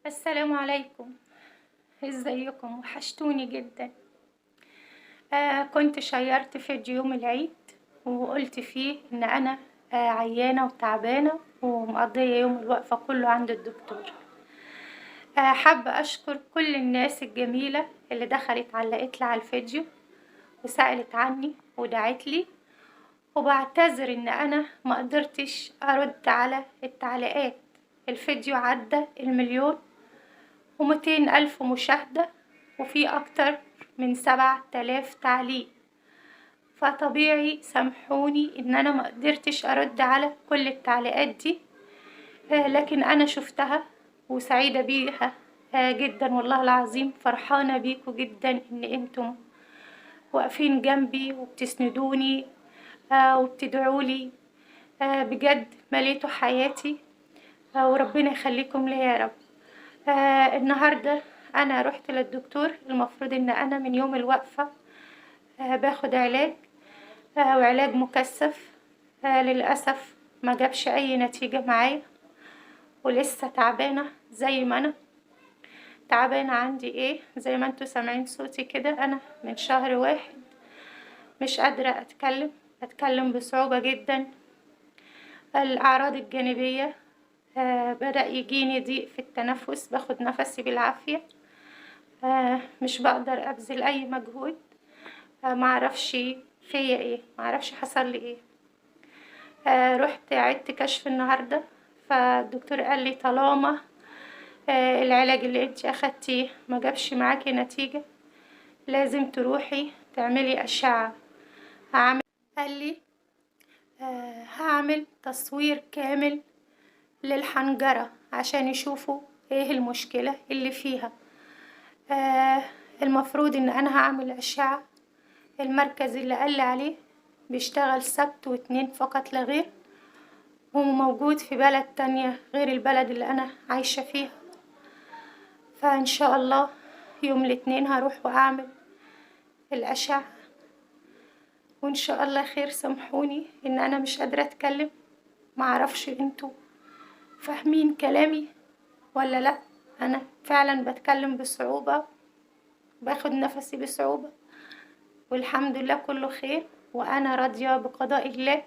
السلام عليكم. ازيكم؟ وحشتوني جدا. كنت شيرت فيديو يوم العيد وقلت فيه ان انا عيانة وتعبانة ومقضية يوم الوقفة كله عند الدكتور. حابة اشكر كل الناس الجميلة اللي دخلت علقت لي على الفيديو وسألت عني ودعت لي، وبعتذر ان انا ما قدرتش ارد على التعليقات. الفيديو عدى 1,200,000 مشاهدة وفي أكتر من 7,000 تعليق، فطبيعي سامحوني إن أنا ما قدرتش أرد على كل التعليقات دي. لكن أنا شفتها وسعيدة بيها جدا، والله العظيم فرحانة بيكوا جدا إن أنتم واقفين جنبي وبتسندوني وبتدعولي. بجد مليتوا حياتي، وربنا يخليكم ليا يا رب. النهاردة أنا رحت للدكتور. المفروض إن أنا من يوم الوقفة باخد علاج وعلاج مكثف. للأسف ما جابش أي نتيجة معايا، ولسه تعبانة زي ما أنا تعبانة. عندي إيه؟ زي ما انتوا سامعين صوتي كده، أنا من شهر 1 مش قادرة أتكلم بصعوبة جدا. الأعراض الجانبية بدأ يجيني ضيق في التنفس، باخد نفسي بالعافية. مش بقدر أبذل أي مجهود. معرفش فيا إيه، معرفش حصل لي إيه. رحت عدت كشف النهاردة، فالدكتور قال لي طالما العلاج اللي انت أخدتيه ما جابش معاكي نتيجة لازم تروحي تعملي أشعة. قال لي هعمل تصوير كامل للحنجرة عشان يشوفوا ايه المشكلة اللي فيها. المفروض ان انا هعمل اشعة. المركز اللي قال لي عليه بيشتغل سبت واثنين فقط لا غير، وموجود في بلد تانية غير البلد اللي انا عايشة فيها. فان شاء الله يوم الاثنين هروح واعمل الاشعة، وان شاء الله خير. سامحوني ان انا مش قادرة اتكلم، معرفش انتوا فاهمين كلامي ولا لا. انا فعلا بتكلم بصعوبة، باخد نفسي بصعوبة، والحمد لله كله خير، وانا راضية بقضاء الله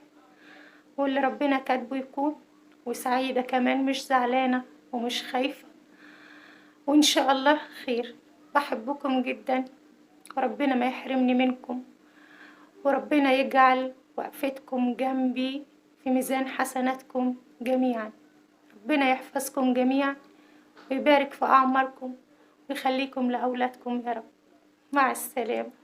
واللي ربنا كاتبه يكون، وسعيدة كمان، مش زعلانة ومش خايفة، وان شاء الله خير. بحبكم جدا، وربنا ما يحرمني منكم، وربنا يجعل وقفتكم جنبي في ميزان حسناتكم جميعا. ربنا يحفظكم جميعا ويبارك في أعماركم ويخليكم لأولادكم يا رب. مع السلامة.